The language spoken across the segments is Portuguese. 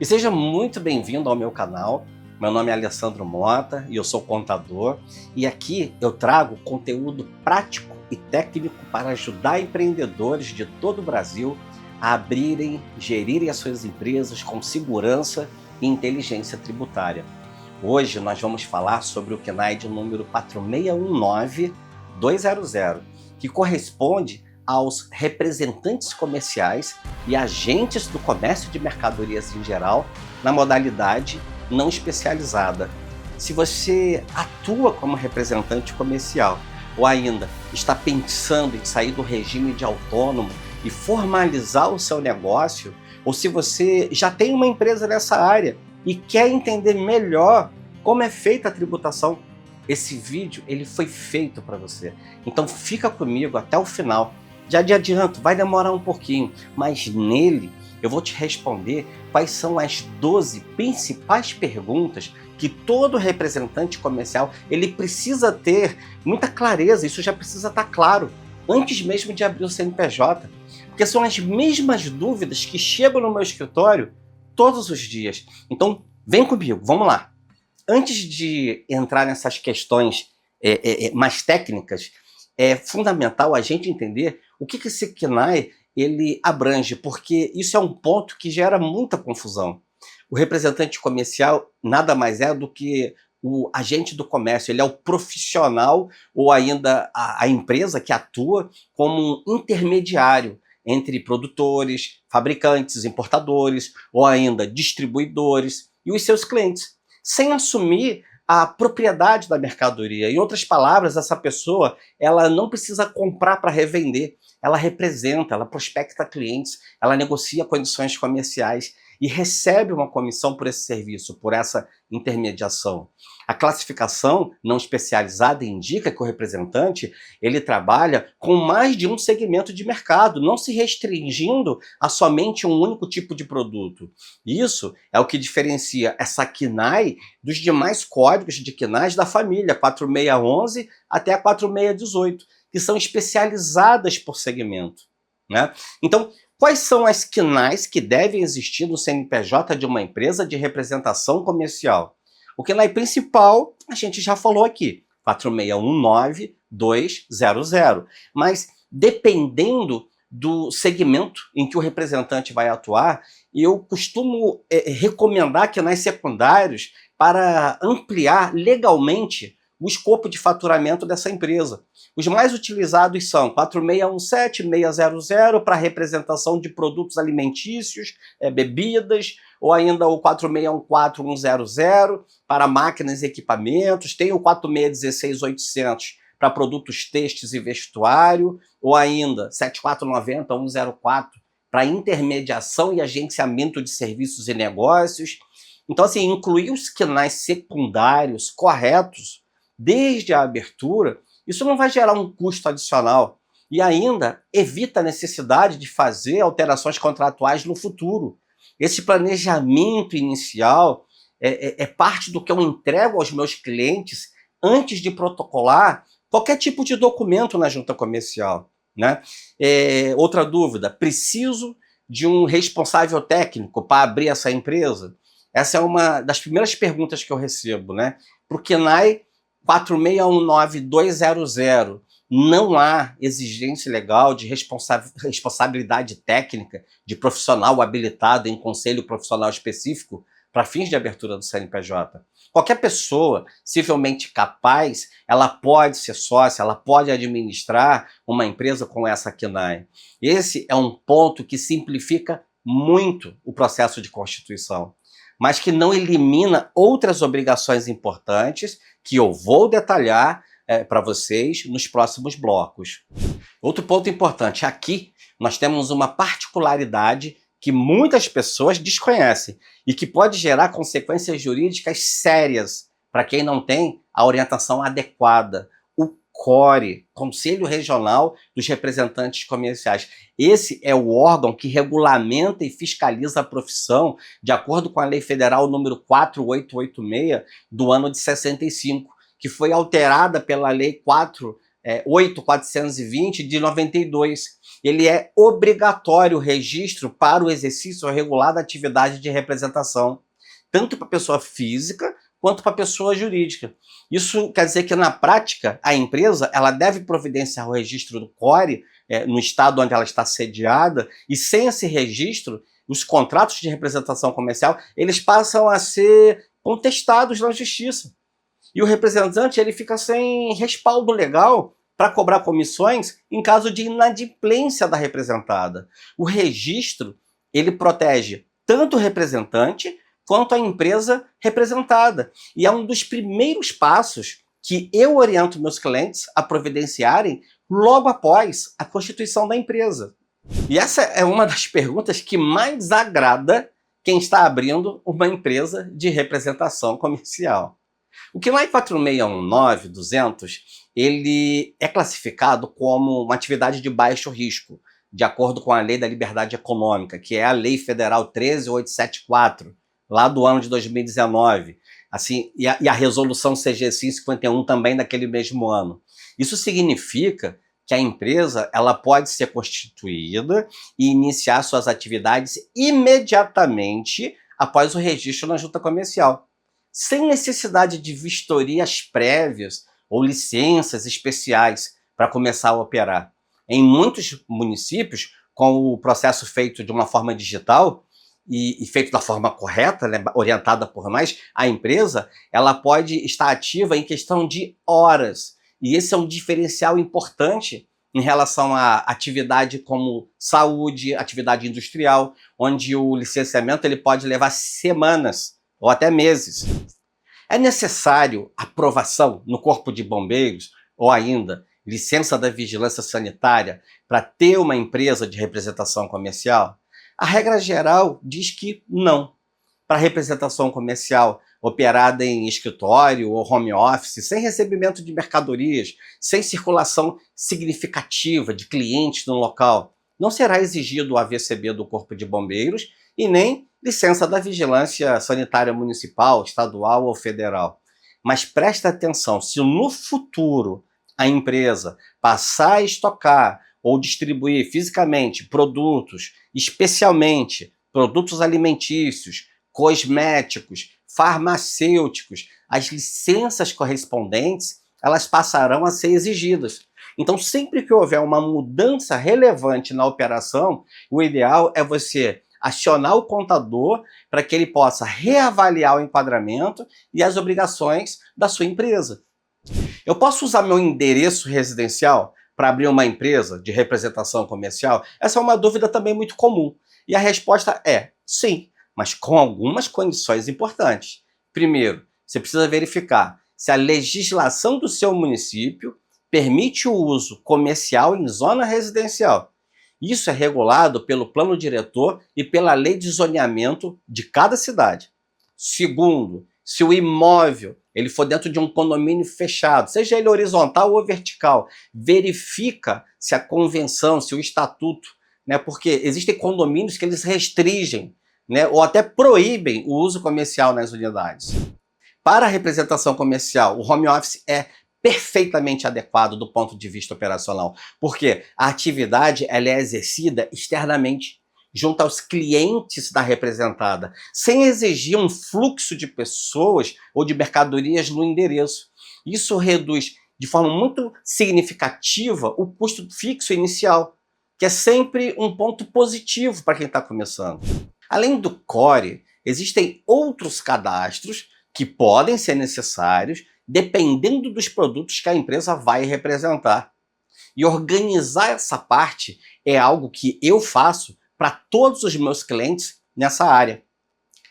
E seja muito bem-vindo ao meu canal. Meu nome é Alessandro Mota e eu sou contador. E aqui eu trago conteúdo prático e técnico para ajudar empreendedores de todo o Brasil a abrirem, gerirem as suas empresas com segurança e inteligência tributária. Hoje nós vamos falar sobre o CNAE de número 4619-200, que corresponde aos representantes comerciais e agentes do comércio de mercadorias em geral na modalidade não especializada. Se você atua como representante comercial ou ainda está pensando em sair do regime de autônomo e formalizar o seu negócio, ou se você já tem uma empresa nessa área e quer entender melhor como é feita a tributação, esse vídeo ele foi feito para você. Então fica comigo até o final. Já de adianto, vai demorar um pouquinho, mas nele eu vou te responder quais são as 12 principais perguntas que todo representante comercial ele precisa ter muita clareza. Isso já precisa estar claro antes mesmo de abrir o CNPJ, porque são as mesmas dúvidas que chegam no meu escritório todos os dias. Então vem comigo, vamos lá. Antes de entrar nessas questões mais técnicas, é fundamental a gente entender o que esse CNAE ele abrange, porque isso é um ponto que gera muita confusão. O representante comercial nada mais é do que o agente do comércio, ele é o profissional ou ainda a empresa que atua como um intermediário entre produtores, fabricantes, importadores ou ainda distribuidores e os seus clientes, sem assumir a propriedade da mercadoria. Em outras palavras, essa pessoa ela não precisa comprar para revender, ela representa, ela prospecta clientes, ela negocia condições comerciais e recebe uma comissão por esse serviço, por essa intermediação. A classificação não especializada indica que o representante ele trabalha com mais de um segmento de mercado, não se restringindo a somente um único tipo de produto. Isso é o que diferencia essa CNAE dos demais códigos de CNAEs da família, 4611 até a 4618, que são especializadas por segmento, né? Então, quais são as CNAEs que devem existir no CNPJ de uma empresa de representação comercial? O CNAE principal, a gente já falou aqui, 4619-200. Mas, dependendo do segmento em que o representante vai atuar, eu costumo recomendar CNAEs secundários para ampliar legalmente o escopo de faturamento dessa empresa. Os mais utilizados são 4617-600 para representação de produtos alimentícios, bebidas, ou ainda o 4614-100 para máquinas e equipamentos, tem o 4616-800 para produtos têxteis e vestuário, ou ainda 7490-104 para intermediação e agenciamento de serviços e negócios. Então, assim, incluir os CNAEs secundários corretos desde a abertura, isso não vai gerar um custo adicional e ainda evita a necessidade de fazer alterações contratuais no futuro. Esse planejamento inicial é parte do que eu entrego aos meus clientes antes de protocolar qualquer tipo de documento na junta comercial, né? Outra dúvida, preciso de um responsável técnico para abrir essa empresa? Essa é uma das primeiras perguntas que eu recebo, né? Para o CNAE 4619-200, não há exigência legal de responsabilidade técnica de profissional habilitado em conselho profissional específico para fins de abertura do CNPJ. Qualquer pessoa civilmente capaz, ela pode ser sócia, ela pode administrar uma empresa com essa CNAE. Esse é um ponto que simplifica muito o processo de constituição, mas que não elimina outras obrigações importantes que eu vou detalhar para vocês nos próximos blocos. Outro ponto importante, aqui nós temos uma particularidade que muitas pessoas desconhecem e que pode gerar consequências jurídicas sérias para quem não tem a orientação adequada. O CORE, Conselho Regional dos Representantes Comerciais. Esse é o órgão que regulamenta e fiscaliza a profissão de acordo com a Lei Federal número 4886 do ano de 65, que foi alterada pela Lei 8420 de 92, ele é obrigatório o registro para o exercício regular da atividade de representação, tanto para a pessoa física quanto para a pessoa jurídica. Isso quer dizer que, na prática, a empresa ela deve providenciar o registro do CORE no estado onde ela está sediada, e sem esse registro, os contratos de representação comercial eles passam a ser contestados na justiça. E o representante ele fica sem respaldo legal para cobrar comissões em caso de inadimplência da representada. O registro ele protege tanto o representante quanto a empresa representada. E é um dos primeiros passos que eu oriento meus clientes a providenciarem logo após a constituição da empresa. E essa é uma das perguntas que mais agrada quem está abrindo uma empresa de representação comercial. O QNAI 4619200 ele é classificado como uma atividade de baixo risco, de acordo com a Lei da Liberdade Econômica, que é a Lei Federal 13874, lá do ano de 2019, assim, e a resolução CG 551 também daquele mesmo ano. Isso significa que a empresa ela pode ser constituída e iniciar suas atividades imediatamente após o registro na junta comercial, sem necessidade de vistorias prévias ou licenças especiais para começar a operar. Em muitos municípios, com o processo feito de uma forma digital, e feito da forma correta, né, orientada por nós, a empresa ela pode estar ativa em questão de horas. E esse é um diferencial importante em relação à atividade como saúde, atividade industrial, onde o licenciamento ele pode levar semanas ou até meses. É necessário aprovação no Corpo de Bombeiros ou ainda licença da Vigilância Sanitária para ter uma empresa de representação comercial? A regra geral diz que não. Para representação comercial operada em escritório ou home office, sem recebimento de mercadorias, sem circulação significativa de clientes no local, não será exigido o AVCB do Corpo de Bombeiros e nem licença da Vigilância Sanitária Municipal, estadual ou federal. Mas presta atenção, se no futuro a empresa passar a estocar ou distribuir fisicamente produtos, especialmente produtos alimentícios, cosméticos, farmacêuticos, as licenças correspondentes, elas passarão a ser exigidas. Então, sempre que houver uma mudança relevante na operação, o ideal é você acionar o contador para que ele possa reavaliar o enquadramento e as obrigações da sua empresa. Eu posso usar meu endereço residencial para abrir uma empresa de representação comercial? Essa é uma dúvida também muito comum. E a resposta é sim, mas com algumas condições importantes. Primeiro, você precisa verificar se a legislação do seu município permite o uso comercial em zona residencial. Isso é regulado pelo plano diretor e pela lei de zoneamento de cada cidade. Segundo, se o imóvel ele for dentro de um condomínio fechado, seja ele horizontal ou vertical, verifica se a convenção, se o estatuto, né, porque existem condomínios que eles restringem, né, ou até proíbem o uso comercial nas unidades. Para a representação comercial, o home office é perfeitamente adequado do ponto de vista operacional, porque a atividade ela é exercida externamente, junto aos clientes da representada, sem exigir um fluxo de pessoas ou de mercadorias no endereço. Isso reduz de forma muito significativa o custo fixo inicial, que é sempre um ponto positivo para quem está começando. Além do CORE, existem outros cadastros que podem ser necessários dependendo dos produtos que a empresa vai representar. E organizar essa parte é algo que eu faço para todos os meus clientes nessa área.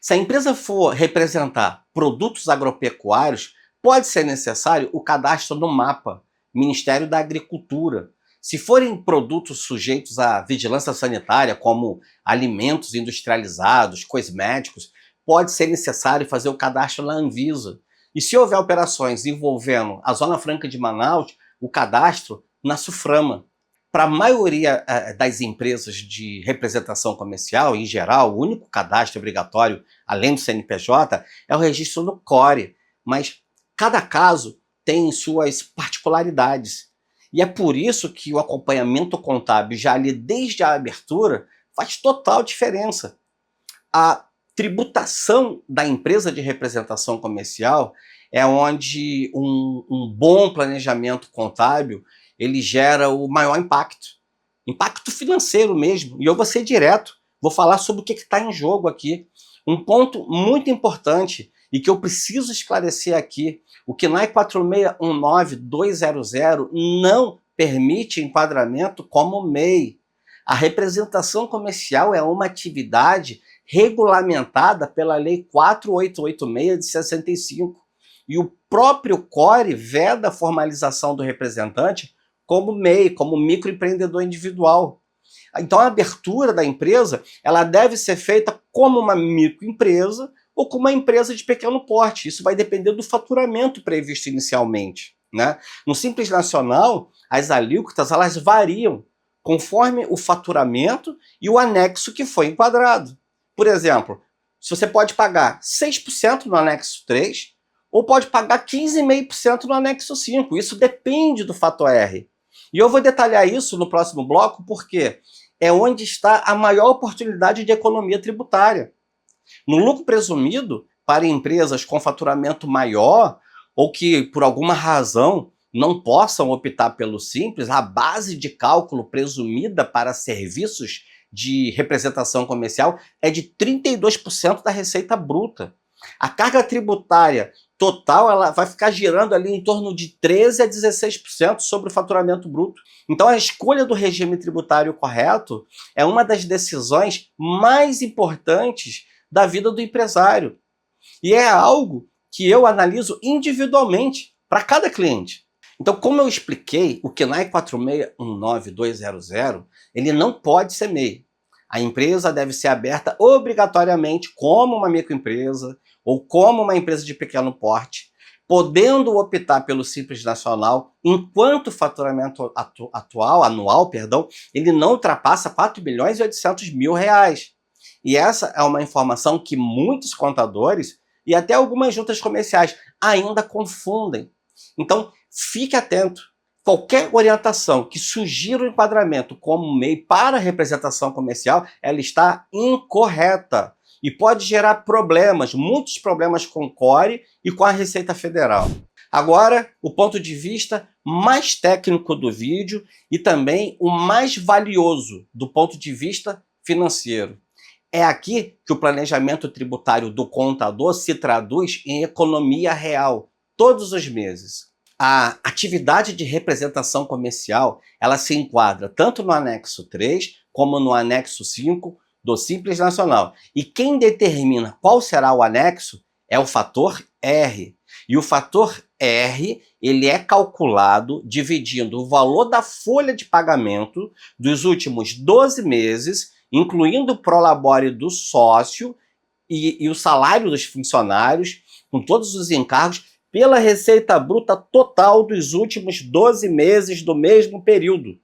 Se a empresa for representar produtos agropecuários, pode ser necessário o cadastro no MAPA, Ministério da Agricultura. Se forem produtos sujeitos à vigilância sanitária, como alimentos industrializados, cosméticos, pode ser necessário fazer o cadastro na Anvisa. E se houver operações envolvendo a Zona Franca de Manaus, o cadastro na SUFRAMA. Para a maioria das empresas de representação comercial, em geral, o único cadastro obrigatório, além do CNPJ, é o registro no CORE. Mas cada caso tem suas particularidades. E é por isso que o acompanhamento contábil, já ali desde a abertura, faz total diferença. A tributação da empresa de representação comercial é onde um bom planejamento contábil ele gera o maior impacto financeiro mesmo. E eu vou ser direto, vou falar sobre o que está em jogo aqui. Um ponto muito importante e que eu preciso esclarecer aqui: o KNAI 4619200 não permite enquadramento como MEI. A representação comercial é uma atividade regulamentada pela Lei 4886 de 65. E o próprio CORE veda a formalização do representante como MEI, como microempreendedor individual. Então a abertura da empresa ela deve ser feita como uma microempresa ou como uma empresa de pequeno porte. Isso vai depender do faturamento previsto inicialmente, né? No Simples Nacional, as alíquotas elas variam conforme o faturamento e o anexo que foi enquadrado. Por exemplo, você pode pagar 6% no anexo 3 ou pode pagar 15,5% no anexo 5. Isso depende do fator R. E eu vou detalhar isso no próximo bloco porque é onde está a maior oportunidade de economia tributária. No lucro presumido, para empresas com faturamento maior ou que, por alguma razão, não possam optar pelo Simples, a base de cálculo presumida para serviços de representação comercial é de 32% da receita bruta. A carga tributária total ela vai ficar girando ali em torno de 13% a 16% sobre o faturamento bruto. Então a escolha do regime tributário correto é uma das decisões mais importantes da vida do empresário. E é algo que eu analiso individualmente para cada cliente. Então, como eu expliquei, o KNAI 4619200, ele não pode ser MEI. A empresa deve ser aberta obrigatoriamente como uma microempresa ou como uma empresa de pequeno porte, podendo optar pelo Simples Nacional, enquanto o faturamento anual, ele não ultrapassa R$ 4.800.000. E essa é uma informação que muitos contadores e até algumas juntas comerciais ainda confundem. Então, fique atento. Qualquer orientação que sugira o enquadramento como MEI para representação comercial, ela está incorreta e pode gerar problemas, muitos problemas com o CORE e com a Receita Federal. Agora, o ponto de vista mais técnico do vídeo e também o mais valioso do ponto de vista financeiro. É aqui que o planejamento tributário do contador se traduz em economia real, todos os meses. A atividade de representação comercial, ela se enquadra tanto no anexo 3 como no anexo 5 do Simples Nacional. E quem determina qual será o anexo é o fator R. E o fator R, ele é calculado dividindo o valor da folha de pagamento dos últimos 12 meses, incluindo o prolabore do sócio e o salário dos funcionários, com todos os encargos, pela receita bruta total dos últimos 12 meses do mesmo período.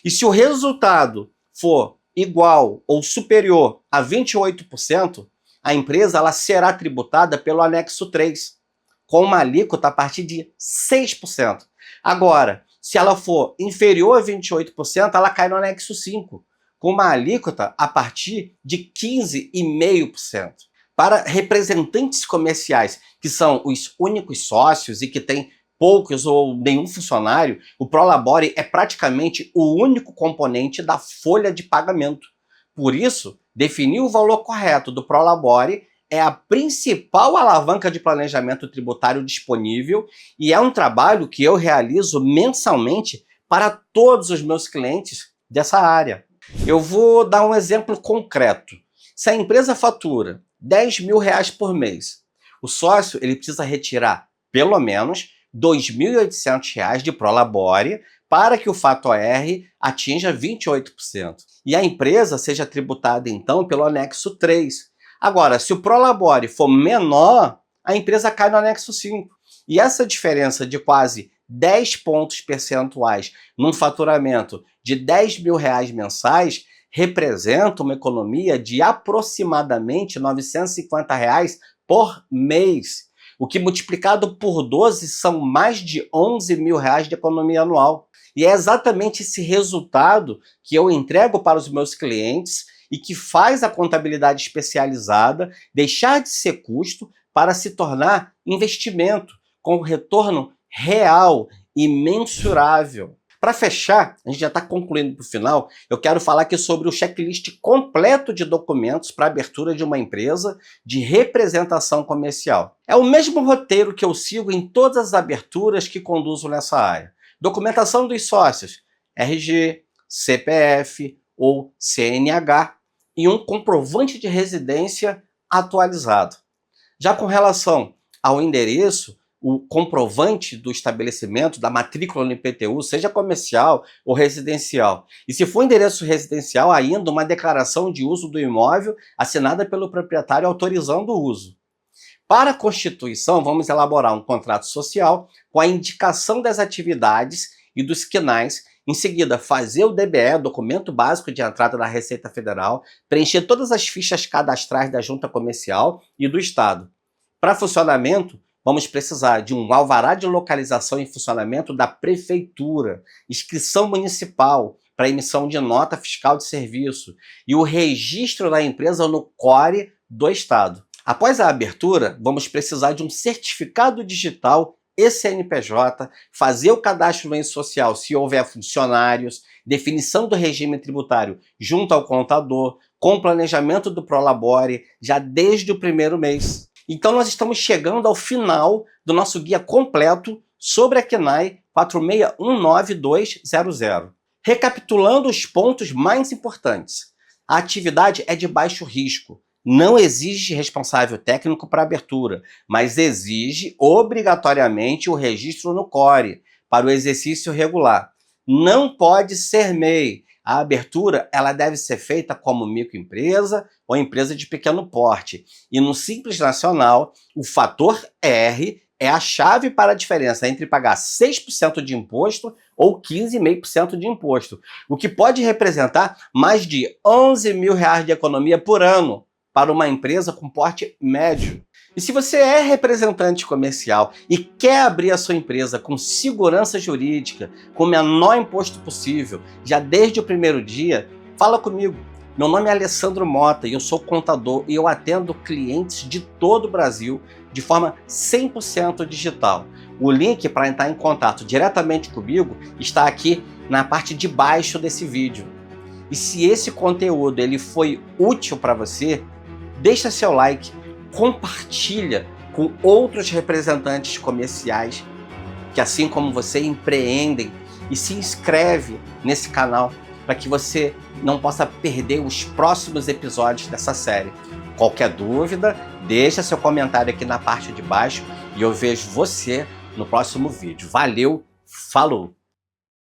E se o resultado for igual ou superior a 28%, a empresa ela será tributada pelo anexo 3, com uma alíquota a partir de 6%. Agora, se ela for inferior a 28%, ela cai no anexo 5, com uma alíquota a partir de 15,5%. Para representantes comerciais, que são os únicos sócios e que têm poucos ou nenhum funcionário, o prolabore é praticamente o único componente da folha de pagamento. Por isso, definir o valor correto do prolabore é a principal alavanca de planejamento tributário disponível e é um trabalho que eu realizo mensalmente para todos os meus clientes dessa área. Eu vou dar um exemplo concreto. Se a empresa fatura R$ 10.000 por mês, o sócio ele precisa retirar pelo menos R$ 2.800 de prolabore para que o fator R atinja 28%. E a empresa seja tributada, então, pelo anexo 3. Agora, se o prolabore for menor, a empresa cai no anexo 5. E essa diferença de quase 10 pontos percentuais num faturamento de R$ 10.000 mensais representa uma economia de aproximadamente R$ 950 por mês, o que multiplicado por 12 são mais de R$ 11.000 de economia anual. E é exatamente esse resultado que eu entrego para os meus clientes e que faz a contabilidade especializada deixar de ser custo para se tornar investimento, com retorno real e mensurável. Para fechar, a gente já está concluindo para o final, eu quero falar aqui sobre o checklist completo de documentos para abertura de uma empresa de representação comercial. É o mesmo roteiro que eu sigo em todas as aberturas que conduzo nessa área. Documentação dos sócios, RG, CPF ou CNH e um comprovante de residência atualizado. Já com relação ao endereço, o comprovante do estabelecimento, da matrícula no IPTU, seja comercial ou residencial. E se for endereço residencial, ainda uma declaração de uso do imóvel assinada pelo proprietário autorizando o uso. Para a constituição, vamos elaborar um contrato social com a indicação das atividades e dos quinais. Em seguida, fazer o DBE, documento básico de entrada da Receita Federal, preencher todas as fichas cadastrais da Junta Comercial e do Estado. Para funcionamento, vamos precisar de um alvará de localização e funcionamento da Prefeitura, inscrição municipal para emissão de nota fiscal de serviço e o registro da empresa no CORE do Estado. Após a abertura, vamos precisar de um certificado digital e CNPJ, fazer o cadastro no ente social se houver funcionários, definição do regime tributário junto ao contador, com planejamento do Prolabore já desde o primeiro mês. Então nós estamos chegando ao final do nosso guia completo sobre a KNAI 4619200. Recapitulando os pontos mais importantes. A atividade é de baixo risco. Não exige responsável técnico para abertura, mas exige obrigatoriamente o registro no CORE para o exercício regular. Não pode ser MEI. A abertura ela deve ser feita como microempresa ou empresa de pequeno porte. E no Simples Nacional, o fator R é a chave para a diferença entre pagar 6% de imposto ou 15,5% de imposto, o que pode representar mais de R$11 mil de economia por ano para uma empresa com porte médio. E se você é representante comercial e quer abrir a sua empresa com segurança jurídica, com o menor imposto possível, já desde o primeiro dia, fala comigo. Meu nome é Alessandro Mota e eu sou contador e eu atendo clientes de todo o Brasil de forma 100% digital. O link para entrar em contato diretamente comigo está aqui na parte de baixo desse vídeo. E se esse conteúdo ele foi útil para você, deixa seu like, compartilha com outros representantes comerciais que, assim como você, empreendem e se inscreve nesse canal para que você não possa perder os próximos episódios dessa série. Qualquer dúvida, deixa seu comentário aqui na parte de baixo e eu vejo você no próximo vídeo. Valeu, falou!